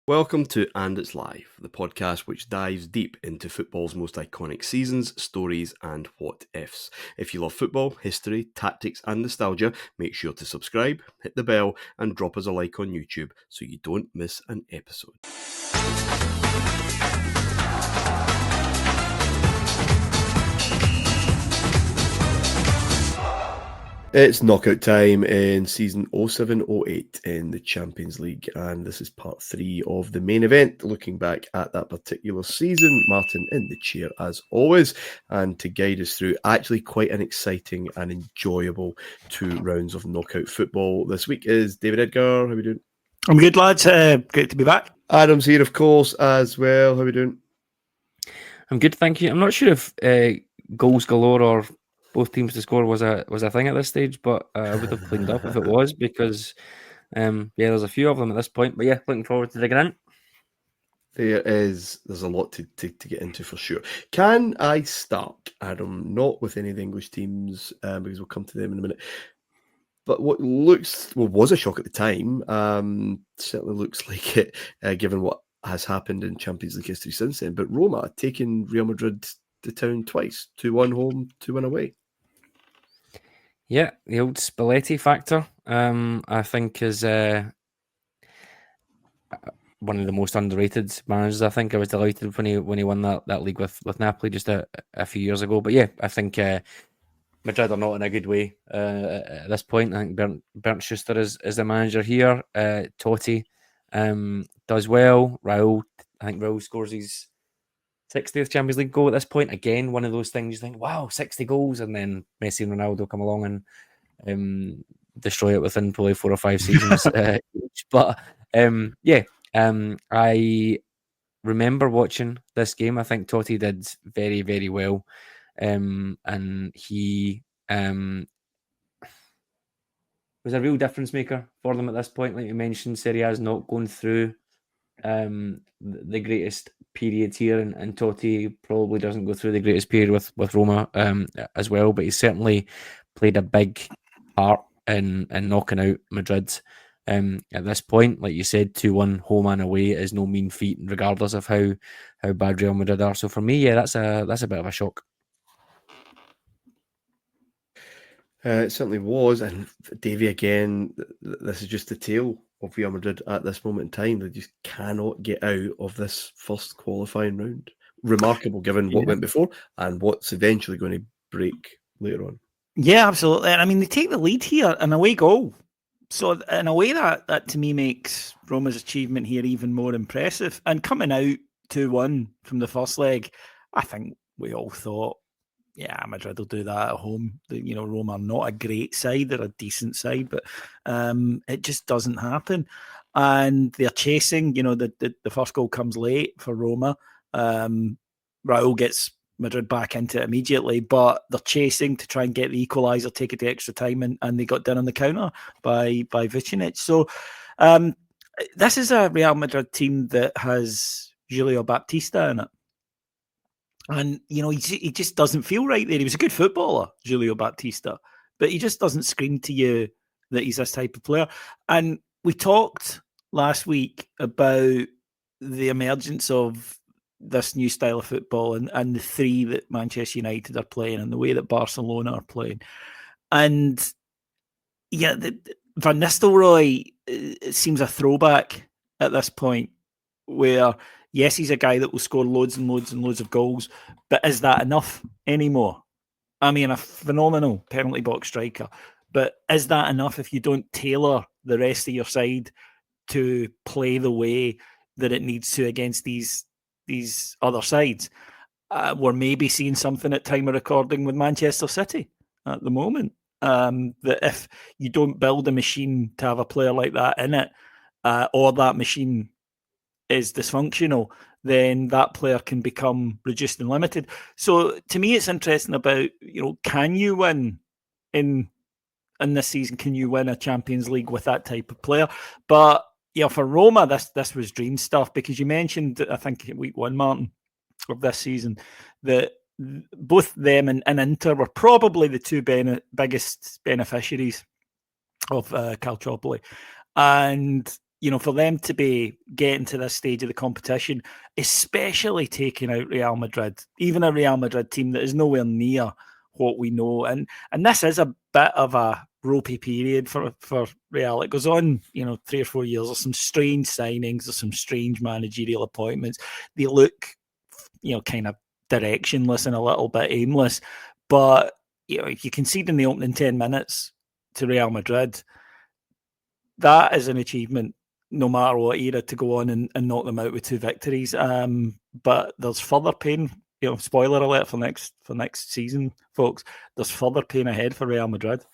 Welcome to And It's Live, the podcast which dives deep into football's most iconic seasons, stories, and what ifs. If you love football, history, tactics, and nostalgia, make sure to subscribe, hit the bell, and drop us a like on YouTube so you don't miss an episode. It's knockout time in season 07-08 in the Champions League, and this is part 3 of the main event, looking back at that particular season. Martyn in the chair as always, and to guide us through actually quite an exciting and enjoyable 2 rounds of knockout football this week is David Edgar. How are we doing? I'm good, lads. Great to be back. Adam's here, of course, as well. How are we doing? I'm good, thank you. I'm not sure if goals galore or both teams to score was a thing at this stage, but I would have cleaned up if it was, because there's a few of them at this point. But yeah, looking forward to digging in. There's a lot to get into for sure. Can I start, Adam, not with any of the English teams, because we'll come to them in a minute, but what was a shock at the time, certainly looks like it, given what has happened in Champions League history since then, but Roma taking Real Madrid to town twice, 2-1 home, 2-1 away. Yeah, the old Spalletti factor, I think, is one of the most underrated managers. I think I was delighted when he won that league with Napoli just a few years ago. But yeah, I think Madrid are not in a good way at this point. I think Bernd Schuster is the manager here. Totti does well. Raul, I think Raul scores his 60th Champions League goal at this point. Again, one of those things you think, wow, 60 goals, and then Messi and Ronaldo come along and destroy it within probably 4 or 5 seasons. But I remember watching this game. I think Totti did very, very well, and he was a real difference maker for them at this point. Like you mentioned, Serie A is not going through the greatest period here, and Totti probably doesn't go through the greatest period with Roma as well, but he's certainly played a big part in knocking out Madrid at this point. Like you said, 2-1 home and away is no mean feat, regardless of how bad Real Madrid are. So for me, yeah, that's a bit of a shock. It certainly was, and Davey, again, this is just the tale of Real Madrid at this moment in time. They just cannot get out of this first qualifying round. Remarkable given what went before and what's eventually going to break later on. Yeah, absolutely. And I mean, they take the lead here, an away goal. So in a way, that to me makes Roma's achievement here even more impressive. And coming out 2-1 from the first leg, I think we all thought, yeah, Madrid will do that at home. Roma are not a great side; they're a decent side, but it just doesn't happen. And they're chasing. The first goal comes late for Roma. Raul gets Madrid back into it immediately, but they're chasing to try and get the equaliser, take it to extra time, and they got done on the counter by Vucinic. So this is a Real Madrid team that has Julio Baptista in it. And, he just doesn't feel right there. He was a good footballer, Julio Baptista, but he just doesn't scream to you that he's this type of player. And we talked last week about the emergence of this new style of football and the 3 that Manchester United are playing and the way that Barcelona are playing. And, yeah, Van Nistelrooy, it seems a throwback at this point where... yes, he's a guy that will score loads and loads and loads of goals, but is that enough anymore? I mean, a phenomenal penalty box striker, but is that enough if you don't tailor the rest of your side to play the way that it needs to against these other sides? We're maybe seeing something at time of recording with Manchester City at the moment, that if you don't build a machine to have a player like that in it, or that machine is dysfunctional, then that player can become reduced and limited. So to me, it's interesting about, can you win in this season? Can you win a Champions League with that type of player? But for Roma, this was dream stuff, because you mentioned, I think week 1, Martyn, of this season, that both them and Inter were probably the 2 biggest beneficiaries of Calciopoli. And for them to be getting to this stage of the competition, especially taking out Real Madrid, even a Real Madrid team that is nowhere near what we know. And this is a bit of a ropey period for Real. It goes on, 3 or 4 years. There's some strange signings. There's some strange managerial appointments. They look, kind of directionless and a little bit aimless. But, if you concede in the opening 10 minutes to Real Madrid, that is an achievement, no matter what era, to go on and knock them out with 2 victories. But there's further pain. Spoiler alert for next season, folks. There's further pain ahead for Real Madrid.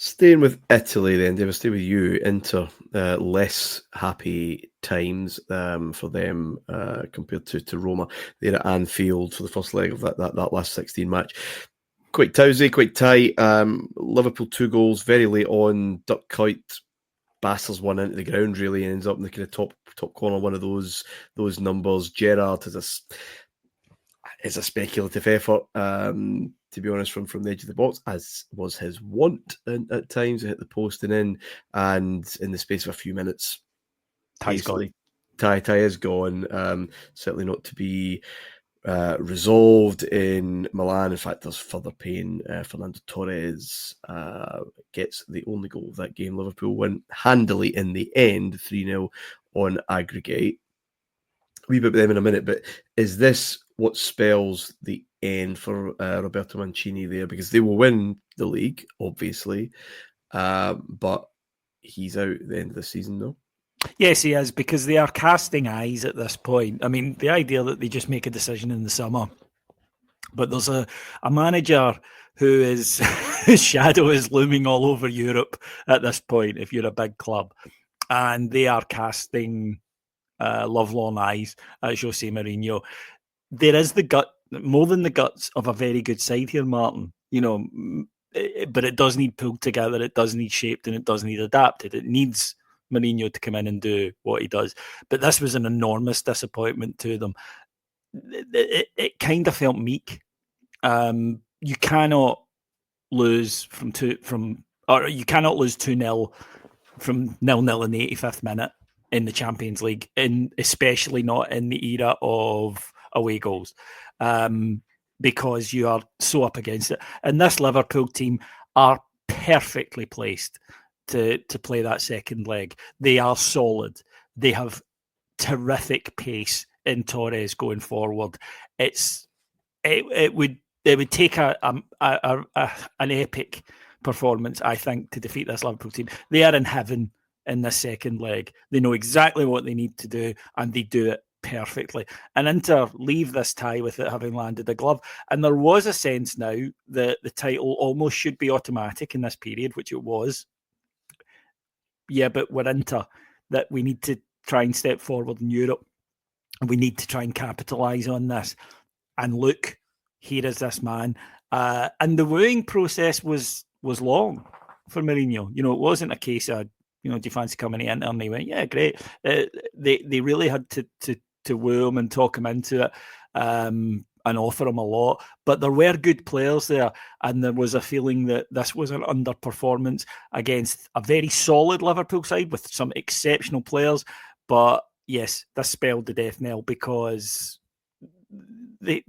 Staying with Italy then, David, stay with you. Inter, less happy times for them compared to Roma. They're at Anfield for the first leg of that last 16 match. Quite tousy, quite tight. Liverpool 2 goals very late on. Dirk Kuyt basters one into the ground, really, and ends up in the kind of top corner, one of those numbers. Gerrard is a speculative effort, to be honest, from the edge of the box, as was his wont at times. He hit the post and in the space of a few minutes, Ty's gone. Ty is gone. Certainly not to be resolved in Milan. In fact, there's further pain. Fernando Torres gets the only goal of that game. Liverpool win handily in the end, 3-0 on aggregate. We'll be with them in a minute, but is this what spells the end for Roberto Mancini there? Because they will win the league, obviously, but he's out at the end of the season, though. Yes, he is, because they are casting eyes at this point. I mean, the idea that they just make a decision in the summer, but there's a manager who is his shadow is looming all over Europe at this point, if you're a big club, and they are casting lovelorn eyes at Jose Mourinho. There is more than the guts of a very good side here, Martyn. But it does need pulled together. It does need shaped, and it does need adapted. It needs Mourinho to come in and do what he does. But this was an enormous disappointment to them. It kind of felt meek. You cannot lose you cannot lose 2-0 from 0-0 in the 85th minute in the Champions League, especially not in the era of away goals, because you are so up against it. And this Liverpool team are perfectly placed to play that second leg. They are solid. They have terrific pace in Torres going forward. It would take an epic performance, I think, to defeat this Liverpool team. They are in heaven in this second leg. They know exactly what they need to do, and they do it perfectly. And Inter leave this tie with it having landed a glove. And there was a sense now that the title almost should be automatic in this period, which it was. Yeah, but we're Inter, that we need to try and step forward in Europe. We need to try and capitalise on this. And look, here is this man. And the wooing process was long for Mourinho. It wasn't a case of, do you fancy coming in? And they went, yeah, great. They really had to woo him and talk him into it, and offer him a lot. But there were good players there, and there was a feeling that this was an underperformance against a very solid Liverpool side with some exceptional players. But yes, this spelled the death knell, because they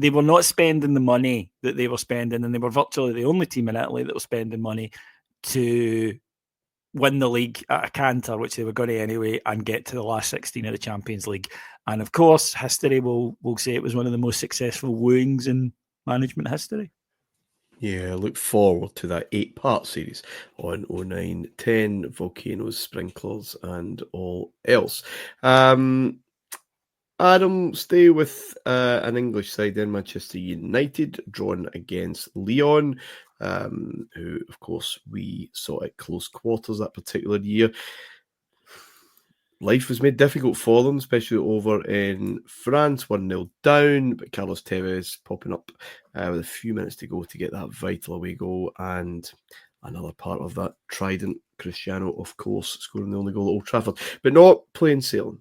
were not spending the money that they were spending, and they were virtually the only team in Italy that was spending money to win the league at a canter, which they were going to anyway, and get to the last 16 of the Champions League. And of course, history will say it was one of the most successful wooings in management history. Yeah, look forward to that 8-part series on 0910, volcanoes, sprinklers, and all else. Adam, stay with an English side in Manchester United, drawn against Lyon, who, of course, we saw at close quarters that particular year. Life was made difficult for them, especially over in France, 1-0 down, but Carlos Tevez popping up with a few minutes to go to get that vital away goal, and another part of that trident, Cristiano, of course, scoring the only goal at Old Trafford, but not plain sailing.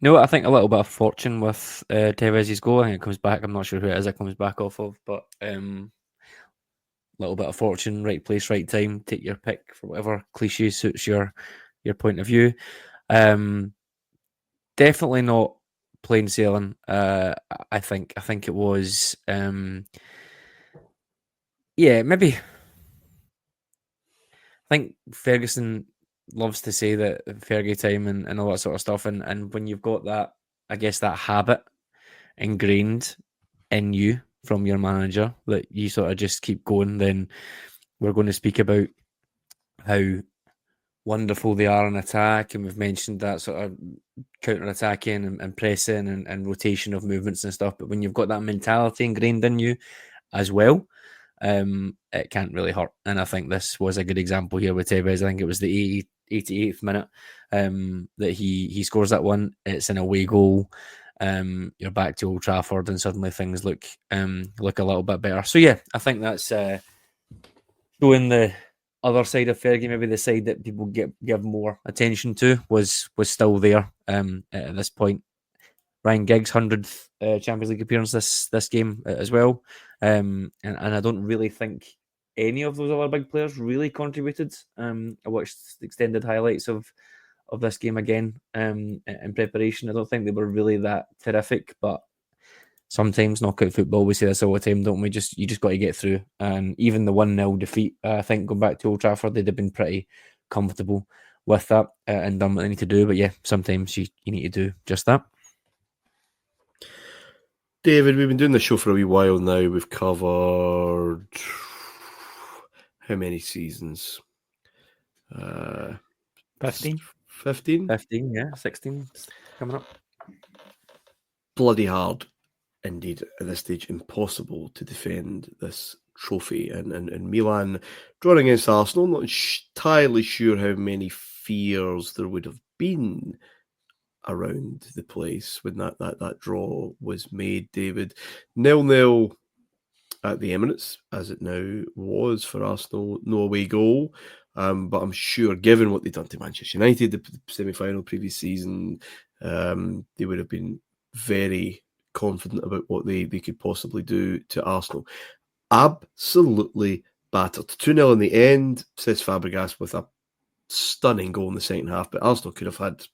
No, I think a little bit of fortune with Tevez's goal. I think it comes back. I'm not sure who it is it comes back off of, but little bit of fortune, right place, right time. Take your pick for whatever cliche suits your point of view. Definitely not plain sailing. I think it was. Maybe. I think Ferguson loves to say that Fergie time and all that sort of stuff, and when you've got that, I guess that habit ingrained in you from your manager that you sort of just keep going, then we're going to speak about how wonderful they are in attack, and we've mentioned that sort of counter-attacking and pressing and rotation of movements and stuff. But when you've got that mentality ingrained in you as well, it can't really hurt. And I think this was a good example here with Tevez. I think it was the 88th minute that he scores that one. It's an away goal. You're back to Old Trafford, and suddenly things look a little bit better. So yeah, I think that's showing the other side of Fergie, maybe the side that people give more attention to, was still there at this point. Ryan Giggs' 100th Champions League appearance this game as well, and I don't really think any of those other big players really contributed. I watched extended highlights of this game again in preparation. I don't think they were really that terrific, but sometimes knockout football, we say this all the time, don't we? You just got to get through. And even the 1-0 defeat, I think going back to Old Trafford, they'd have been pretty comfortable with that and done what they need to do. But yeah, sometimes you need to do just that. David, we've been doing the show for a wee while now. We've covered how many seasons? 15? 15? 15, yeah. 16 coming up. Bloody hard. Indeed, at this stage, impossible to defend this trophy. And Milan drawing against Arsenal, I'm not entirely sure how many fears there would have been around the place when that draw was made, David. 0-0 at the Emirates, as it now was for Arsenal. No away goal. But I'm sure, given what they'd done to Manchester United, the semi-final previous season, they would have been very confident about what they could possibly do to Arsenal. Absolutely battered. 2-0 in the end, says Fabregas, with a stunning goal in the second half, but Arsenal could have had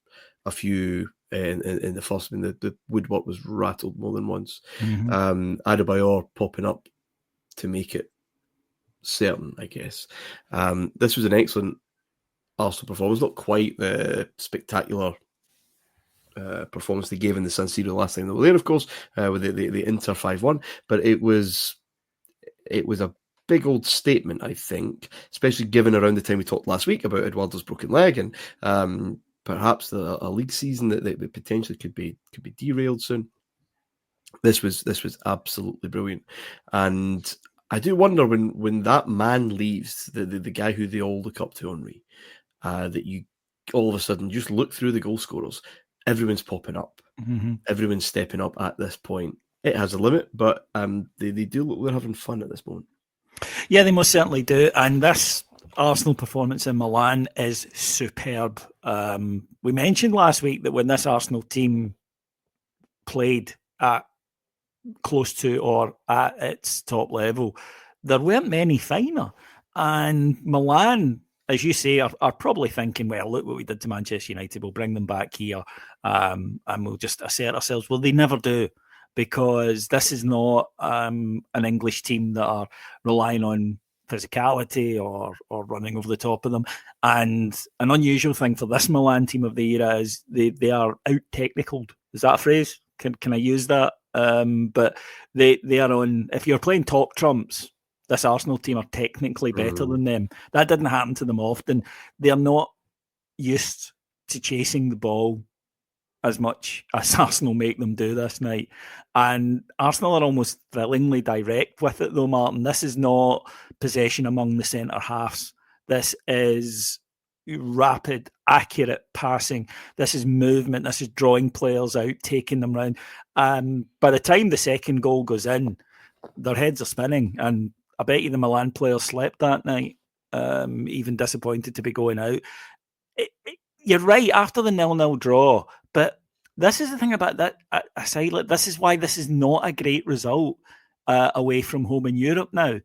a few in the first. I mean, the woodwork was rattled more than once. Mm-hmm. Adebayor popping up to make it certain, I guess. This was an excellent Arsenal performance, not quite the spectacular performance they gave in the San Siro last time they were there, of course, with the Inter 5-1, but it was a big old statement, I think, especially given around the time we talked last week about Eduardo's broken leg and perhaps a league season that potentially could be derailed soon. This was absolutely brilliant, and I do wonder when that man leaves, the guy who they all look up to, Henry, that you all of a sudden just look through the goal scorers. Everyone's popping up. Mm-hmm. Everyone's stepping up at this point. It has a limit, but they do look they're having fun at this moment. Yeah, they most certainly do. And this Arsenal performance in Milan is superb. We mentioned last week that when this Arsenal team played at close to or at its top level, there weren't many finer. And Milan, as you say, are probably thinking, well, look what we did to Manchester United. We'll bring them back here and we'll just assert ourselves. Well, they never do, because this is not an English team that are relying on physicality or running over the top of them. And an unusual thing for this Milan team of the era is they are out-technicaled. Is that a phrase? Can I use that? But they are on, if you're playing top trumps, this Arsenal team are technically better than them. That didn't happen to them often. They're not used to chasing the ball as much as Arsenal make them do this night. And Arsenal are almost thrillingly direct with it, though, Martyn. This is not possession among the centre halves. This is rapid, accurate passing. This is movement. This is drawing players out, taking them round. By the time the second goal goes in, their heads are spinning. And I bet you the Milan players slept that night, even disappointed to be going out. You're right, after the 0-0 draw, but this is the thing about that aside. This is why this is not a great result away from home in Europe now.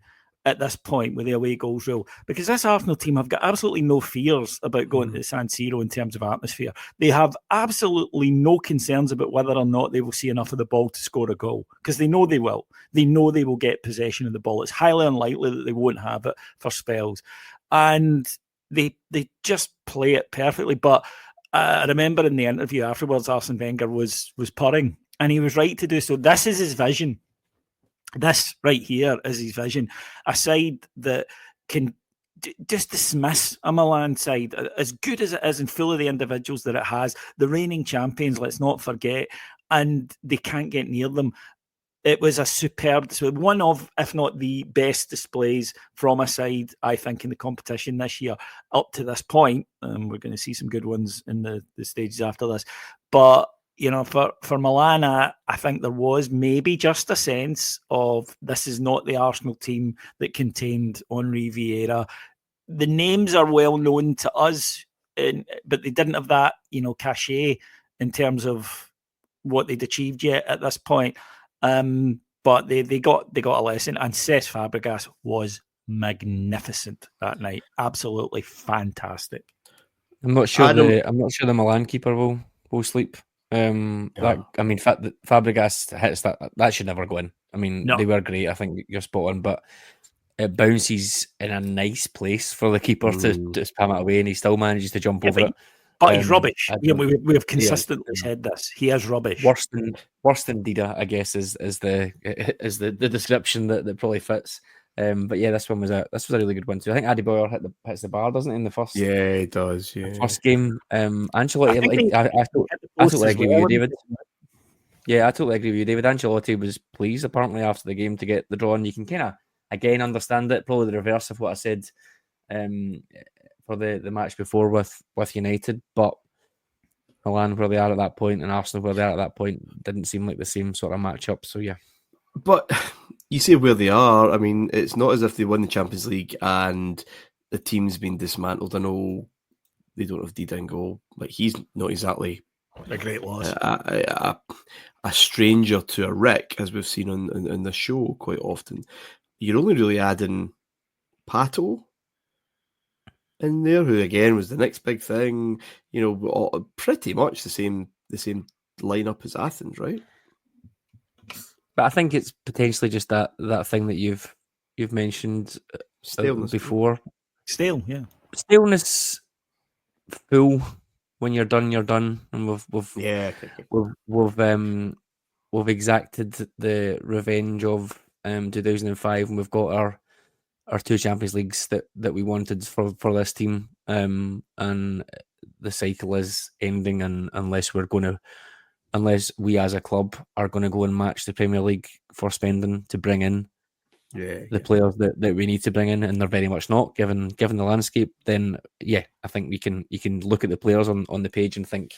at this point with the away goals rule, because this Arsenal team have got absolutely no fears about going to San Siro in terms of atmosphere. They have absolutely no concerns about whether or not they will see enough of the ball to score a goal, because they know they will. They know they will get possession of the ball. It's highly unlikely that they won't have it for spells. And they just play it perfectly. But I remember in the interview afterwards, Arsene Wenger was purring, and he was right to do so. This is his vision. This right here is his vision. A side that can just dismiss a Milan side, as good as it is and full of the individuals that it has, the reigning champions, let's not forget, and they can't get near them. It was a superb, one of, if not the best displays from a side, I think, in the competition this year up to this point. We're going to see some good ones in the stages after this. But for Milan, I think there was maybe just a sense of this is not the Arsenal team that contained Henri Vieira. The names are well known to us, but they didn't have that, cachet in terms of what they'd achieved yet at this point. But they got a lesson, and Cesc Fabregas was magnificent that night. Absolutely fantastic. I'm not sure the Milan keeper will sleep. Fabregas hits that should never go in. I mean, They were great. I think you're spot on, but it bounces in a nice place for the keeper to spam it away, and he still manages to jump over it. But he's rubbish. We have consistently said this. He is rubbish. Worse than Dida, I guess, is the description that probably fits. But yeah, this was a really good one too. I think Adebayor hits the bar, doesn't he, in the first? Yeah, he does. Yeah, first game. Ancelotti, I totally agree with you, David. Yeah, I totally agree with you, David. Ancelotti was pleased apparently after the game to get the draw, and you can kind of again understand it. Probably the reverse of what I said for the match before with United, but Milan where they are at that point and Arsenal where they are at that point didn't seem like the same sort of matchup. So yeah. But you say where they are. I mean, it's not as if they won the Champions League and the team's been dismantled. I know they don't have Dida in goal. Like, he's not exactly a great loss. A stranger to a wreck, as we've seen on the show quite often. You're only really adding Pato in there, who again was the next big thing. Pretty much the same lineup as Athens, right? But I think it's potentially just that thing that you've mentioned before. Stale, yeah. Staleness, full. When you're done, you're done, and we've exacted the revenge of 2005, and we've got our two Champions Leagues that we wanted for this team, and the cycle is ending, and unless we as a club are going to go and match the Premier League for spending to bring in the players that we need to bring in, and they're very much not given the landscape, then yeah, I think you can look at the players on the page and think,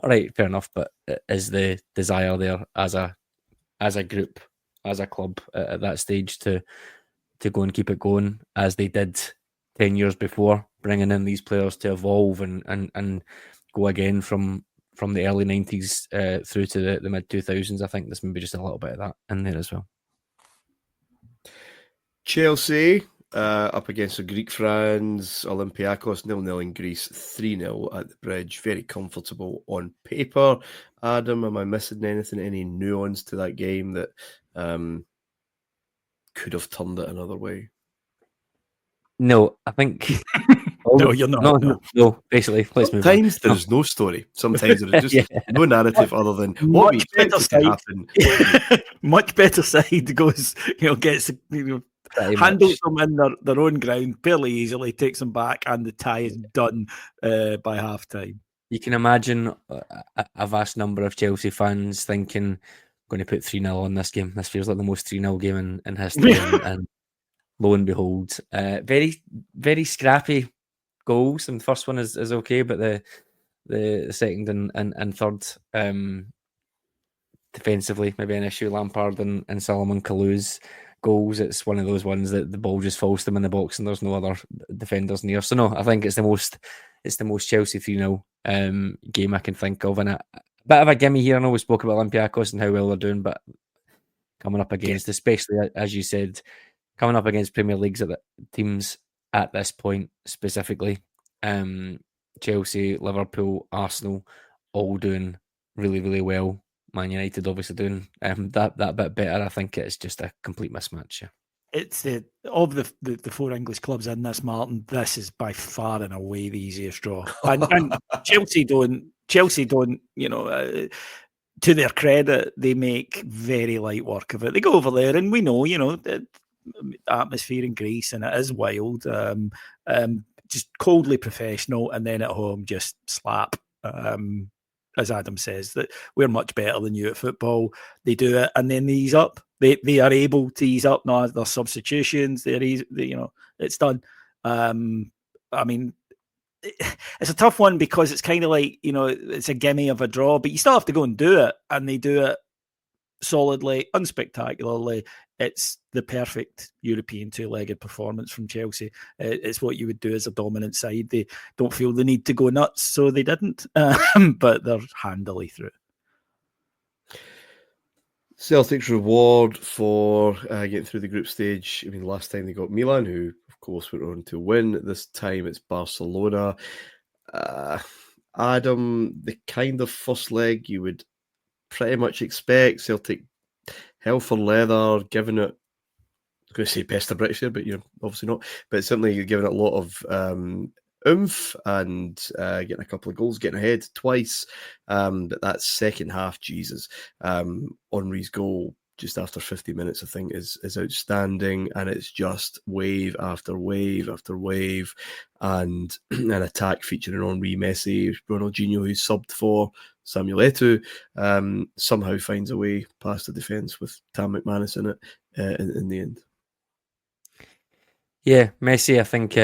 all right, fair enough, but is the desire there as a group, as a club at that stage to go and keep it going as they did 10 years before, bringing in these players to evolve and go again from the early 90s through to the mid 2000s. I think there's maybe just a little bit of that in there as well. Chelsea up against the Greek friends, Olympiacos 0-0 in Greece, 3-0 at the Bridge. Very comfortable on paper. Adam, am I missing anything? Any nuance to that game that could have turned it another way? No, I think... No, you're not. No, basically, let's move on. Sometimes there's no story. Sometimes there's just no narrative other than what we expect to happen. Much better side goes, gets... handles them in their own ground fairly easily, takes them back, and the tie is done by half time. You can imagine a vast number of Chelsea fans thinking, going to put 3-0 on this game. This feels like the most 3-0 game in history. and lo and behold, very, very scrappy goals. And the first one is okay, but the second and third, defensively, maybe an issue. Lampard and Solomon Kalou's goals, it's one of those ones that the ball just falls to them in the box and there's no other defenders near. So no, I think it's the most Chelsea 3-0 game I can think of, and a bit of a gimme here. I know we spoke about Olympiacos and how well they're doing, but coming up against, especially as you said, coming up against Premier Leagues teams at this point specifically, Chelsea, Liverpool, Arsenal, all doing really, really well. Man United obviously doing that bit better. I think it's just a complete mismatch. Yeah. It's of the four English clubs in this, Martin, this is by far and away the easiest draw. And Chelsea don't, to their credit, they make very light work of it. They go over there, and we know, the atmosphere in Greece, and it is wild. Just coldly professional, and then at home, just slap. As Adam says, that we're much better than you at football. They do it, and then they ease up. They are able to ease up. Now their substitutions, it's done. I mean, it's a tough one because it's kind of like, it's a gimme of a draw, but you still have to go and do it, and they do it solidly, unspectacularly. It's the perfect European two-legged performance from Chelsea. It's what you would do as a dominant side. They don't feel the need to go nuts, so they didn't, but they're handily through. Celtic's reward for getting through the group stage. I mean, last time they got Milan, who, of course, went on to win. This time it's Barcelona. Adam, the kind of first leg you would pretty much expect. Celtic hell for leather, giving it, I was going to say best of British here, but obviously not. But certainly giving it a lot of oomph and getting a couple of goals, getting ahead twice. But that second half, Jesus, Henry's goal just after 50 minutes, I think, is outstanding. And it's just wave after wave after wave. And an attack featuring Henry, Messi, Ronaldinho, who's subbed for Samuel Eto'o, somehow finds a way past the defence with Tam McManus in it in the end. Yeah, Messi, I think,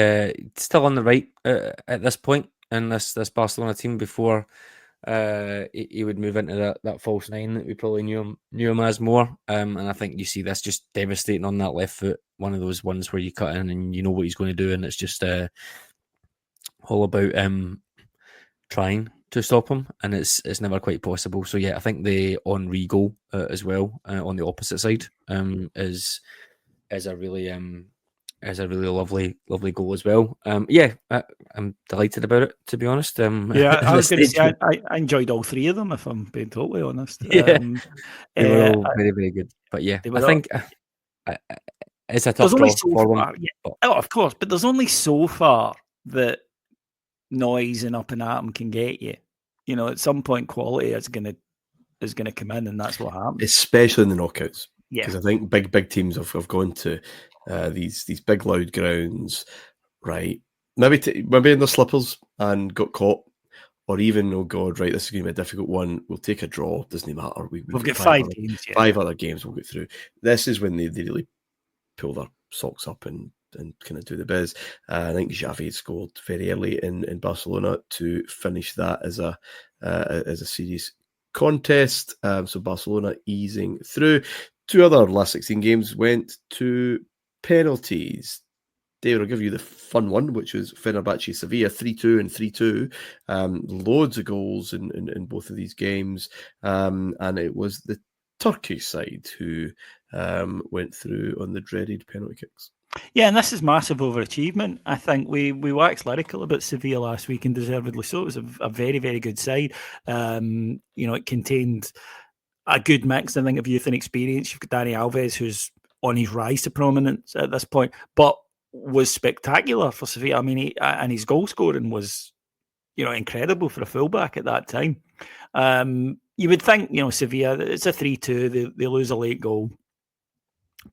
still on the right at this point in this Barcelona team before he would move into that false nine that we probably knew him as more. And I think you see this just devastating on that left foot, one of those ones where you cut in and you know what he's going to do, and it's just all about trying to stop him, and it's never quite possible. So yeah, I think the Henry goal as well on the opposite side is a really lovely goal as well. I'm delighted about it, to be honest. I was going to say I enjoyed all three of them, if I'm being totally honest. Yeah, they were all very, very good. But yeah, I think it's a tough draw for them. Oh, of course, but there's only so far that noise and up and at them can get you. At some point, quality is going to come in, and that's what happens. Especially in the knockouts. Yeah, because I think big teams have gone to these big loud grounds, right? Maybe in their slippers and got caught, or even, oh God, right, this is going to be a difficult one. We'll take a draw. Doesn't matter. We've got 5 games. Yeah. 5 other games we'll get through. This is when they really pull their socks up and kind of do the biz. I think Xavi scored very early in Barcelona to finish that as a series contest. So Barcelona easing through. 2 other last 16 games went to penalties. David, I'll give you the fun one, which was Fenerbahçe Sevilla 3-2 and 3-2. Loads of goals in both of these games. And it was the Turkish side who went through on the dreaded penalty kicks. Yeah, and this is massive overachievement. I think we waxed lyrical about Sevilla last week, and deservedly so. It was a very, very good side. It contained a good mix, I think, of youth and experience. You've got Dani Alves, who's on his rise to prominence at this point, but was spectacular for Sevilla. I mean, and his goal scoring was, incredible for a fullback at that time. You would think, Sevilla, it's a 3-2. They lose a late goal,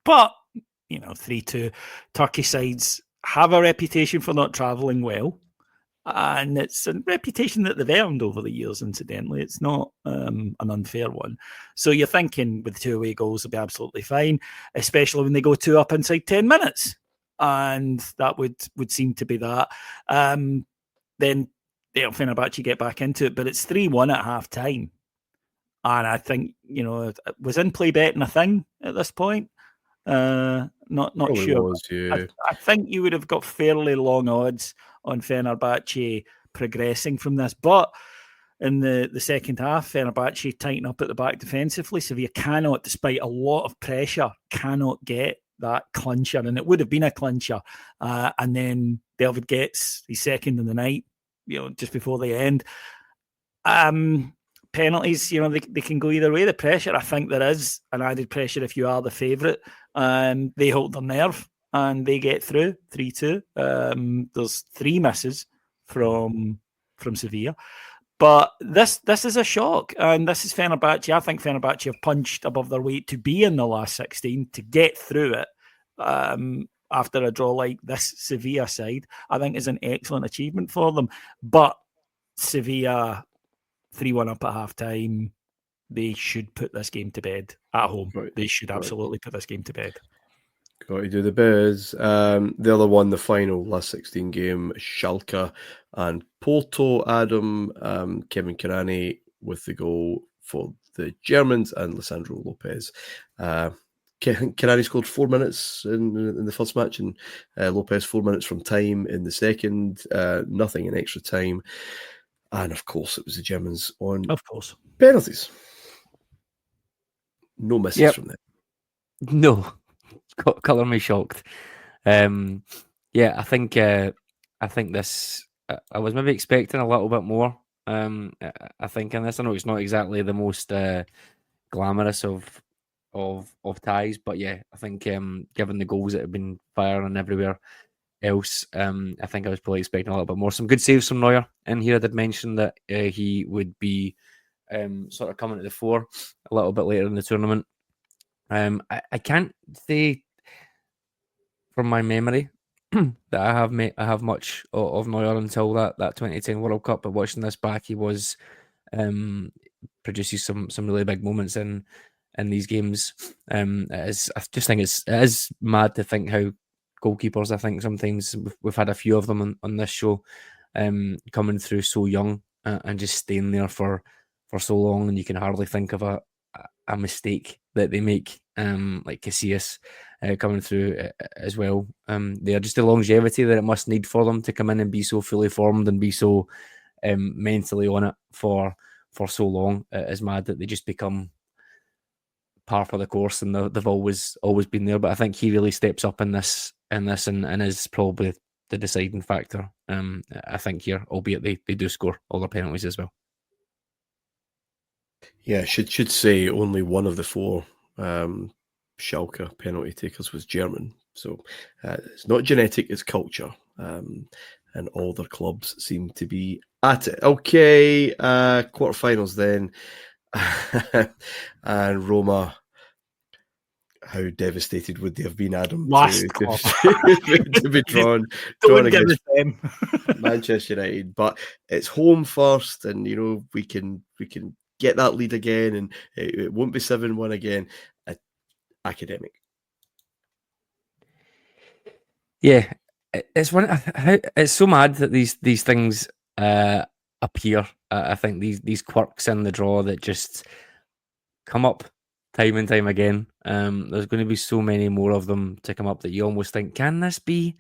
but 3-2. Turkish sides have a reputation for not travelling well, and it's a reputation that they've earned over the years, incidentally. It's not an unfair one. So you're thinking with 2 away goals, they'll be absolutely fine, especially when they go 2 up inside 10 minutes. And that would seem to be that. Then Fenerbahçe get back into it, but it's 3-1 at half-time. And I think, was in-play betting a thing at this point? Not Probably sure. Was, yeah. I think you would have got fairly long odds on Fenerbahçe progressing from this, but in the second half, Fenerbahçe tighten up at the back defensively. Sevilla cannot, despite a lot of pressure, cannot get that clincher, and it would have been a clincher. And then Delvid gets his second in the night, just before the end. Penalties, they can go either way. The pressure, I think there is an added pressure if you are the favourite. They hold their nerve and they get through 3-2. There's 3 misses from Sevilla. But this is a shock, and this is Fenerbahçe. I think Fenerbahçe have punched above their weight to be in the last 16, to get through it after a draw like this Sevilla side, I think is an excellent achievement for them. But Sevilla 3-1 up at half-time, they should put this game to bed at home. Right. They should absolutely put this game to bed. Got to do the biz. The other one, the final last 16 game, Schalke and Porto. Adam, Kevin Kirani with the goal for the Germans, and Lisandro Lopez. Kirani scored 4 minutes in the first match, and Lopez 4 minutes from time in the second. Nothing in extra time. And of course, it was the Germans on penalties. No misses from them. No, colour me shocked. I think this. I was maybe expecting a little bit more. I think in this, I know it's not exactly the most glamorous of ties, but I think given the goals that have been firing everywhere else, I think I was probably expecting a little bit more. Some good saves from Neuer in here. I did mention that he would be sort of coming to the fore a little bit later in the tournament. I can't say from my memory that I have much of Neuer until that 2010 World Cup, but watching this back, he was produces some really big moments in these games. I just think it is mad to think how goalkeepers, I think sometimes we've had a few of them on this show, coming through so young and just staying there for so long, and you can hardly think of a mistake that they make, like Casillas coming through as well. They're just the longevity that it must need for them to come in and be so fully formed and be so mentally on it for so long. It's mad that they just become par for the course, and they've always been there. But I think he really steps up in this and is probably the deciding factor. I think here, albeit they do score all their penalties as well. Yeah, should say only one of the 4 Schalke penalty takers was German. So it's not genetic, it's culture. And all their clubs seem to be at it. Okay, quarterfinals then. And Roma, how devastated would they have been, Adam, to be drawn against them. Manchester United? But it's home first, and we can get that lead again, and it won't be 7-1 again. Academic. Yeah, it's so mad that these things appear. I think these quirks in the draw that just come up time and time again. There's going to be so many more of them to come up that you almost think, can this be?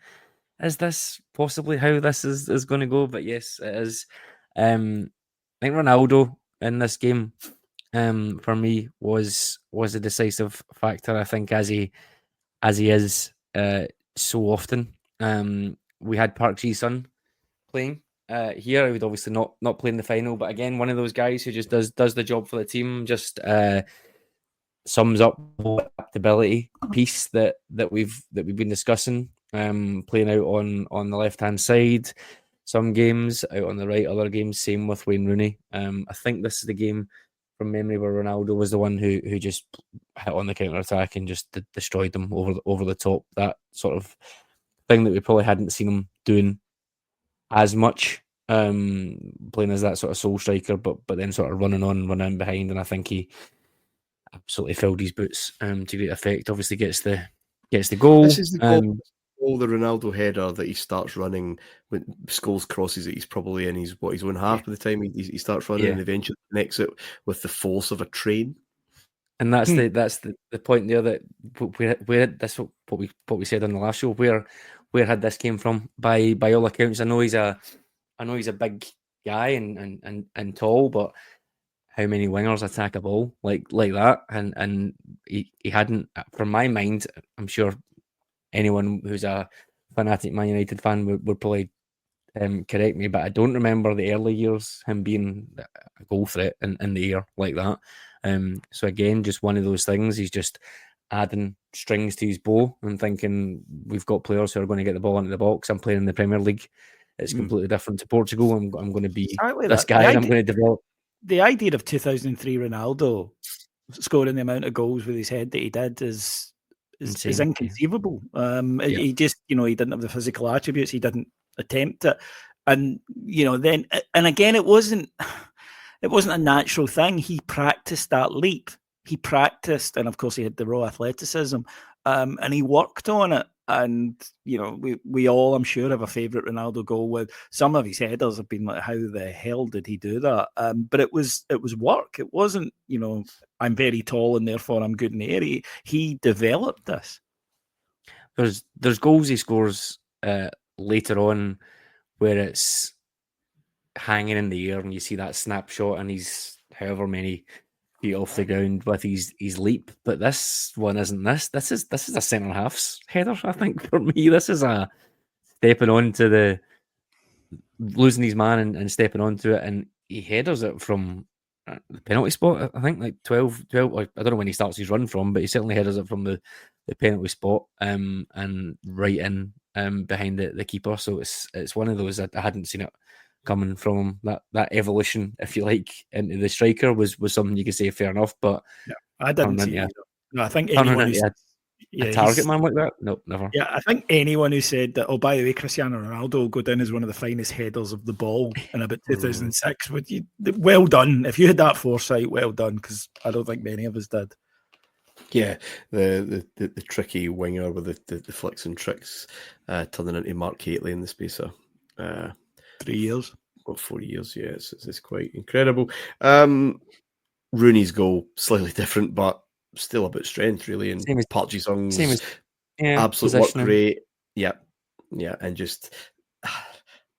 Is this possibly how this is going to go? But yes, it is. I think Ronaldo in this game, for me, was a decisive factor. I think as he is so often. We had Park Ji-sung playing here. He would obviously not play in the final, but again, one of those guys who just does the job for the team. Just sums up the adaptability piece that we've been discussing. Playing out on the left hand side, some games out on the right, other games same with Wayne Rooney. I think this is the game from memory where Ronaldo was the one who just hit on the counter attack and just destroyed them over the top. That sort of thing that we probably hadn't seen him doing as much, playing as that sort of sole striker, but then sort of running behind, and I think he absolutely filled his boots to great effect. Obviously gets the goal. This is the goal. The Ronaldo header that he starts running when Scholes crosses it. He's probably in his own half of the time he starts running, and eventually connects it with the force of a train. And that's the point there that where that's what we said on the last show. Where had this came from? By all accounts, I know he's a big guy and tall, but how many wingers attack a ball like that? And he hadn't, from my mind, I'm sure anyone who's a fanatic Man United fan would probably correct me, but I don't remember the early years him being a goal threat in the air like that. So again, just one of those things. He's just adding strings to his bow and thinking we've got players who are going to get the ball into the box. I'm playing in the Premier League. It's completely different to Portugal. I'm going to be exactly this that. guy, and I'm going to develop. The idea of 2003 Ronaldo scoring the amount of goals with his head that he did is inconceivable. He just, he didn't have the physical attributes. He didn't attempt it, and then again, it wasn't a natural thing. He practiced that leap. He practiced, and of course, he had the raw athleticism, and he worked on it. And we all, I'm sure, have a favourite Ronaldo goal. With some of his headers have been like, how the hell did he do that? But it was work. It wasn't, I'm very tall and therefore I'm good in the air. He developed this. There's goals he scores later on where it's hanging in the air and you see that snapshot and he's however many feet off the ground with his leap. But this one isn't this. This is a centre half's header, I think, for me. This is a stepping onto the losing his man and stepping onto it, and he headers it from the penalty spot. I think like 12 I don't know when he starts his run from, but he certainly headers it from the penalty spot and right in behind the keeper. So it's one of those that I hadn't seen it coming from him. That evolution, if you like, into the striker was something you could say fair enough, but yeah, I didn't see it. No, I think anyone who's a target man like that, no, never. Yeah, I think anyone who said that, oh, by the way, Cristiano Ronaldo will go down as one of the finest headers of the ball in about 2006, well done. If you had that foresight, well done, because I don't think many of us did. Yeah, the tricky winger with the flicks and tricks turning into Mark Hateley in the space of 3 years. Well, 4 years, yeah, it's quite incredible. Rooney's goal, slightly different, but still a bit strength, really. And Park Ji-sung's absolute work rate. Yeah, and just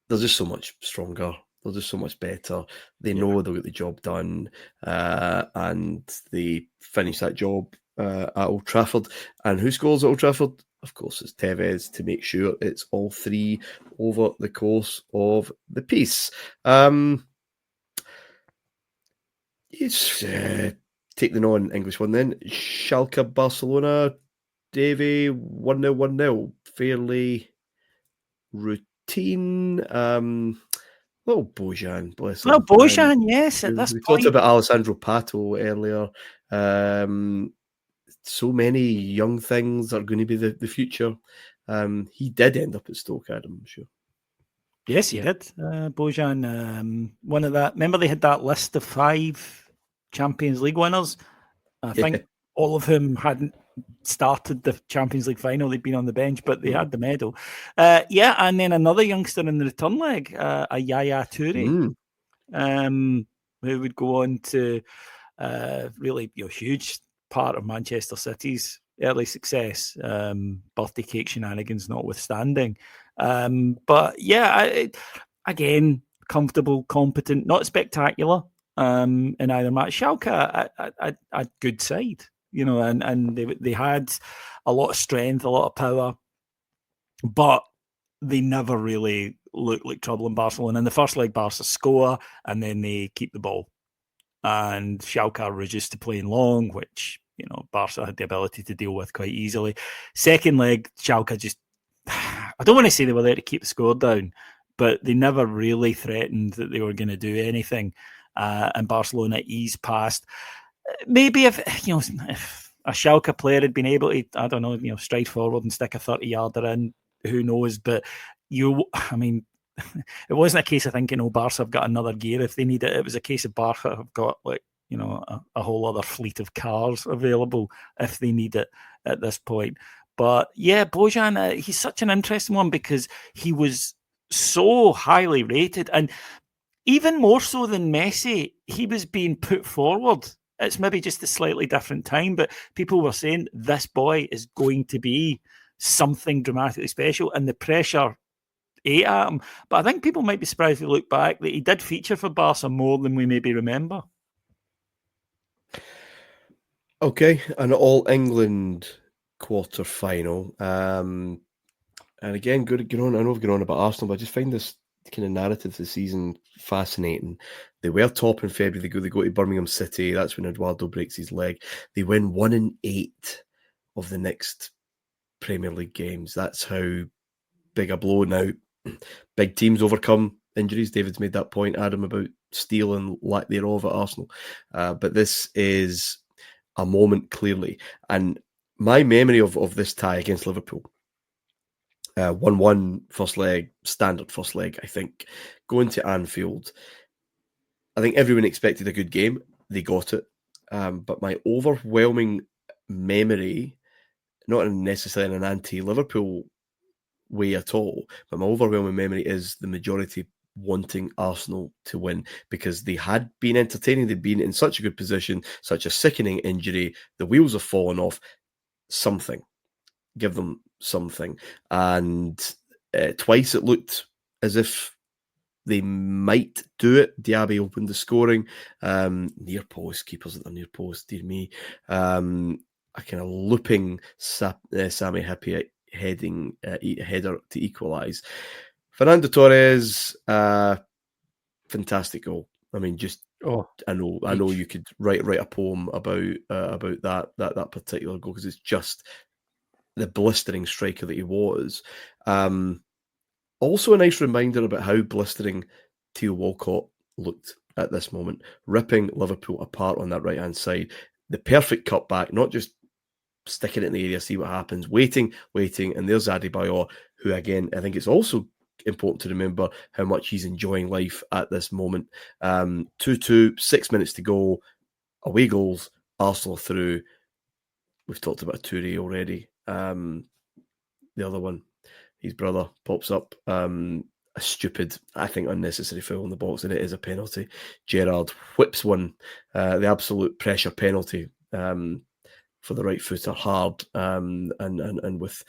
they're just so much stronger. They're just so much better. They know they'll get the job done, and they finish that job at Old Trafford. And who scores at Old Trafford? Of course, it's Tevez, to make sure it's all three over the course of the piece. Take the non-English one then. Schalke, Barcelona, Davey, 1-0, 1-0. Fairly routine. Little Bojan, bless him. Well, Bojan, yes, at this we point. talked about Alessandro Pato earlier. So many young things are going to be the future. He did end up at Stoke, Adam, I'm sure. Yes, he did. Bojan, one of that. Remember, they had that list of 5 Champions League winners. I think all of whom hadn't started the Champions League final. They'd been on the bench, but they had the medal. And then another youngster in the return leg, a Yaya Toure, who would go on to really huge part of Manchester City's early success, birthday cake shenanigans notwithstanding. But yeah, again, comfortable, competent, not spectacular in either match. Schalke, a good side, and they had a lot of strength, a lot of power, but they never really looked like trouble in Barcelona. In the first leg, Barca score, and then they keep the ball. And Schalke are reduced to playing long, which, Barca had the ability to deal with quite easily. Second leg, Schalke just, I don't want to say they were there to keep the score down, but they never really threatened that they were going to do anything. And Barcelona eased past. Maybe if a Schalke player had been able to, I don't know, stride forward and stick a 30-yarder in, who knows? But it wasn't a case of thinking, Barca have got another gear if they need it. It was a case of Barca have got a whole other fleet of cars available if they need it at this point. But yeah, Bojan, he's such an interesting one because he was so highly rated, and even more so than Messi, he was being put forward. It's maybe just a slightly different time, but people were saying this boy is going to be something dramatically special, and the pressure ate at him. But I think people might be surprised if you look back that he did feature for Barca more than we maybe remember. Okay, an All England quarter final. And again, good. I know we've gone on about Arsenal, but I just find this kind of narrative of the season fascinating. They were top in February. They go to Birmingham City. That's when Eduardo breaks his leg. They win 1 in 8 of the next Premier League games. That's how big a blow now. Big teams overcome injuries. David's made that point, Adam, about steel and lack thereof at Arsenal. But this is a moment, clearly. And my memory of this tie against Liverpool, 1-1 first leg, standard first leg, I think, going to Anfield, I think everyone expected a good game. They got it. But my overwhelming memory, not necessarily in an anti-Liverpool way at all, but my overwhelming memory is the majority wanting Arsenal to win, because they had been entertaining. They'd been in such a good position, such a sickening injury. The wheels have fallen off. Something. Give them something. And twice it looked as if they might do it. Diaby opened the scoring. Near post, keepers at the near post, dear me. A kind of looping Sami Hyypiä heading header to equalise. Fernando Torres, fantastic goal. I mean, just I know you could write a poem about that particular goal, because it's just the blistering striker that he was. Also, a nice reminder about how blistering Theo Walcott looked at this moment, ripping Liverpool apart on that right hand side. The perfect cutback, not just sticking it in the area, see what happens, waiting, and there's Adebayor, who again, I think it's also important to remember how much he's enjoying life at this moment. 2-2, 6 minutes to go, away goals, Arsenal through. We've talked about Toure already. The other one, his brother pops up. A stupid, I think, unnecessary foul in the box, and it is a penalty. Gerrard whips one, the absolute pressure penalty. For the right footer, hard, and with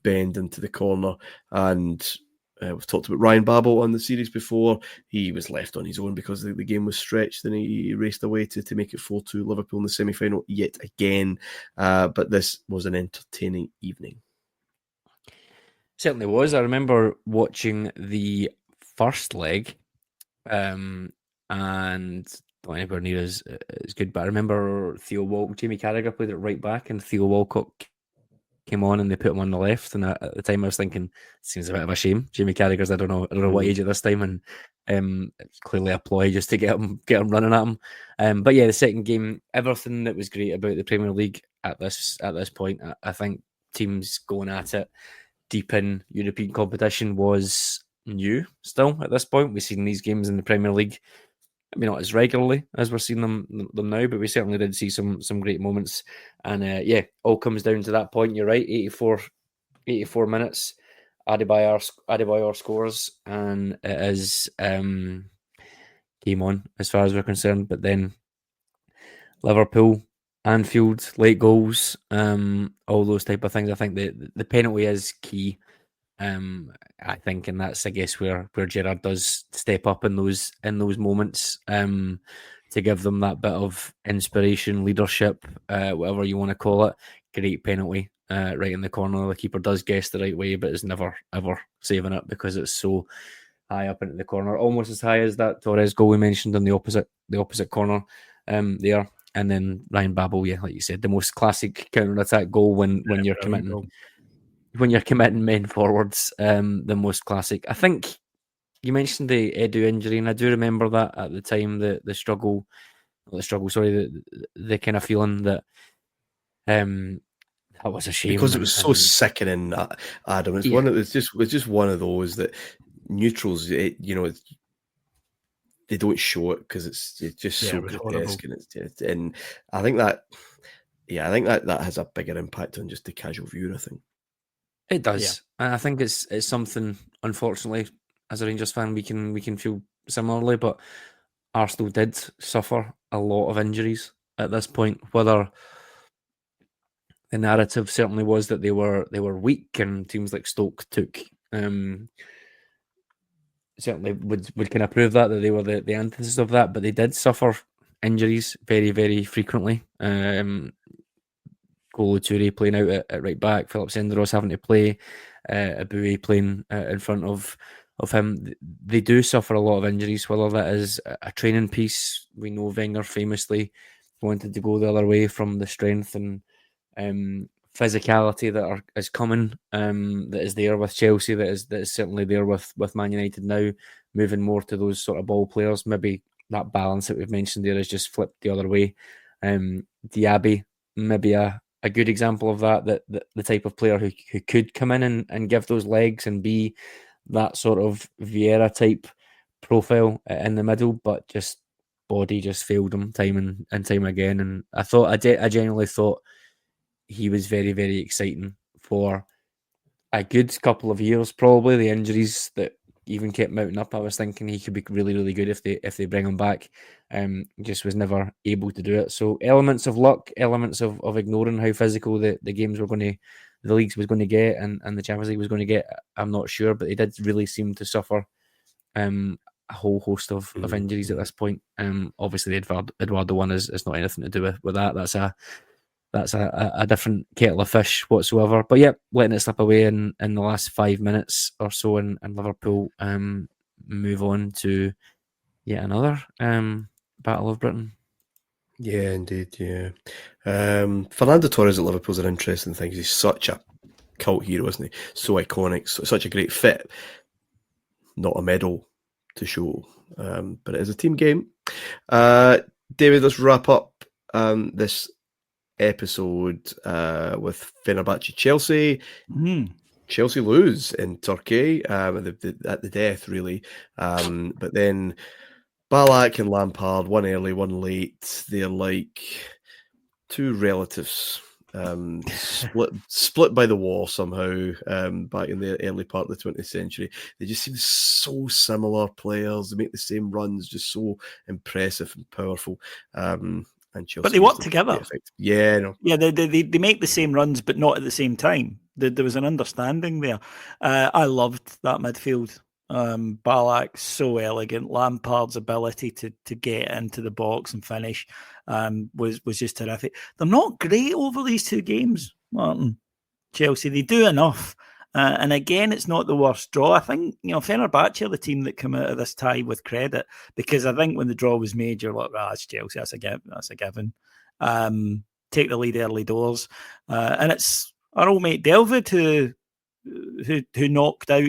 bend into the corner. And we've talked about Ryan Babel on the series before. He was left on his own because the game was stretched, and he raced away to make it 4-2 Liverpool in the semi-final yet again. But this was an entertaining evening. Certainly was. I remember watching the first leg, and not anywhere near as good, but I remember Jamie Carragher played it right back, and Theo Walcott came on and they put him on the left, and at the time I was thinking, it seems a bit of a shame. Jamie Carragher's I don't know what age at this time, and it's clearly a ploy just to get him running at him. But yeah, the second game, everything that was great about the Premier League at this point, I think teams going at it deep in European competition was new still at this point. We've seen these games in the Premier League, maybe not as regularly as we're seeing them now, but we certainly did see some great moments. And all comes down to that point. You're right, 84 minutes. Adebayor scores, and it is game on as far as we're concerned. But then Liverpool, Anfield, late goals, all those type of things. I think the penalty is key. I think, and that's, I guess, where Gerrard does step up in those moments, to give them that bit of inspiration, leadership, whatever you want to call it. Great penalty, right in the corner. The keeper does guess the right way, but is never ever saving it because it's so high up into the corner, almost as high as that Torres goal we mentioned on the opposite corner there. And then Ryan Babel, yeah, like you said, the most classic counter-attack goal when you're committing. When you're committing men forwards, the most classic. I think you mentioned the Edu injury, and I do remember that at the time, the kind of feeling that that was a shame. Because it was so sickening, Adam. It's just one of those that neutrals, they don't show it because it's just so grotesque, and I think that has a bigger impact on just the casual viewer, I think. It does. Yeah. I think it's something, unfortunately, as a Rangers fan, we can feel similarly, but Arsenal did suffer a lot of injuries at this point. Whether the narrative certainly was that they were weak, and teams like Stoke took certainly would kind of prove that they were the antithesis of that, but they did suffer injuries very, very frequently. Kolo Touré playing out at right back, Philip Senderos having to play, Abui playing in front of him. They do suffer a lot of injuries, whether that is a training piece. We know Wenger famously wanted to go the other way from the strength and physicality that is coming, that is there with Chelsea, that is certainly there with Man United now, moving more to those sort of ball players. Maybe that balance that we've mentioned there is just flipped the other way. Diaby, maybe a good example of that the type of player who could come in and give those legs and be that sort of Vieira type profile in the middle, but just body just failed him time and time again. And I genuinely thought he was very, very exciting for a good couple of years. Probably the injuries that even kept mounting up, I was thinking he could be really, really good if they bring him back. Just was never able to do it. So elements of luck, elements of ignoring how physical the games were going to, the leagues was going to get, and the Champions League was going to get. I'm not sure, but they did really seem to suffer a whole host of injuries at this point. Obviously the Eduardo one is not anything to do with that. That's a different kettle of fish whatsoever. But yeah, letting it slip away in the last 5 minutes or so, and Liverpool move on to yet another Battle of Britain. Yeah, indeed, yeah. Fernando Torres at Liverpool's an interesting thing. He's such a cult hero, isn't he? So iconic, such a great fit. Not a medal to show, but it is a team game. David, let's wrap up this episode with Fenerbahçe Chelsea. Chelsea lose in Turkey at the death, really. But then Ballack and Lampard, one early, one late. They're like two relatives, split by the war somehow. Back in the early part of the 20th century, they just seem so similar players. They make the same runs, just so impressive and powerful. And Chelsea, but they work together. Yeah, no. Yeah, they make the same runs, but not at the same time. There was an understanding there. I loved that midfield. Ballack, so elegant. Lampard's ability to get into the box and finish was just terrific. They're not great over these two games, Martin. Chelsea, they do enough. And again, it's not the worst draw. I think, Fenerbahçe are the team that come out of this tie with credit, because I think when the draw was made, you're like, it's Chelsea, that's a given. Take the lead early doors. And it's our old mate Delvid who knocked out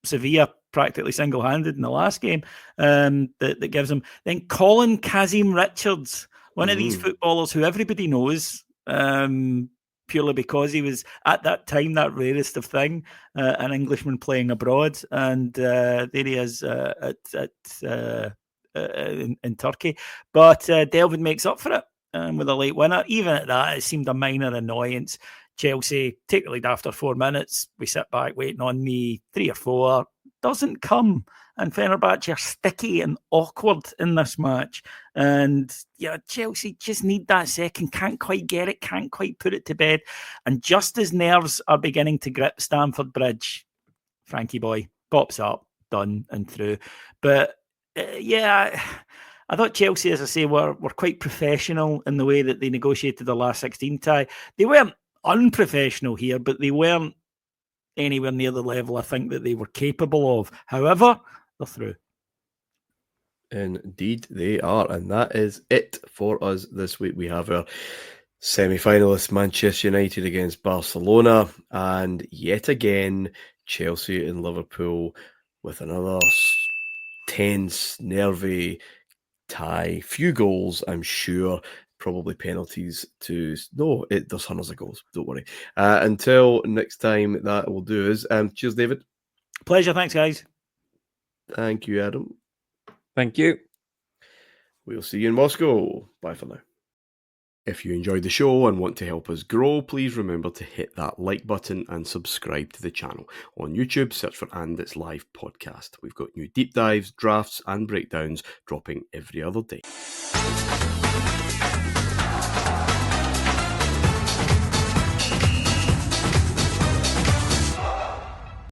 Sevilla practically single-handed in the last game, that gives him. Then Colin Kazim Richards, one of these footballers who everybody knows, purely because he was at that time that rarest of thing, an Englishman playing abroad, and there he is in Turkey. But Delvid makes up for it with a late winner. Even at that, it seemed a minor annoyance. Chelsea take the lead after 4 minutes. We sit back waiting on the 3 or 4. Doesn't come. And Fenerbahçe are sticky and awkward in this match. And Chelsea just need that second. Can't quite get it. Can't quite put it to bed. And just as nerves are beginning to grip Stamford Bridge, Frankie boy pops up, done and through. But I thought Chelsea, as I say, were quite professional in the way that they negotiated the last 16 tie. They weren't unprofessional here, but they weren't anywhere near the level I think that they were capable of. However, they're through. Indeed, they are. And that is it for us this week. We have our semi-finalists, Manchester United against Barcelona, and yet again, Chelsea and Liverpool with another tense, nervy tie. Few goals, I'm sure. Probably penalties to... No, there's hundreds of goals. Don't worry. Until next time, that will do us. Cheers, David. Pleasure. Thanks, guys. Thank you, Adam. Thank you. We'll see you in Moscow. Bye for now. If you enjoyed the show and want to help us grow, please remember to hit that like button and subscribe to the channel. On YouTube, search for And It's Live Podcast. We've got new deep dives, drafts, and breakdowns dropping every other day.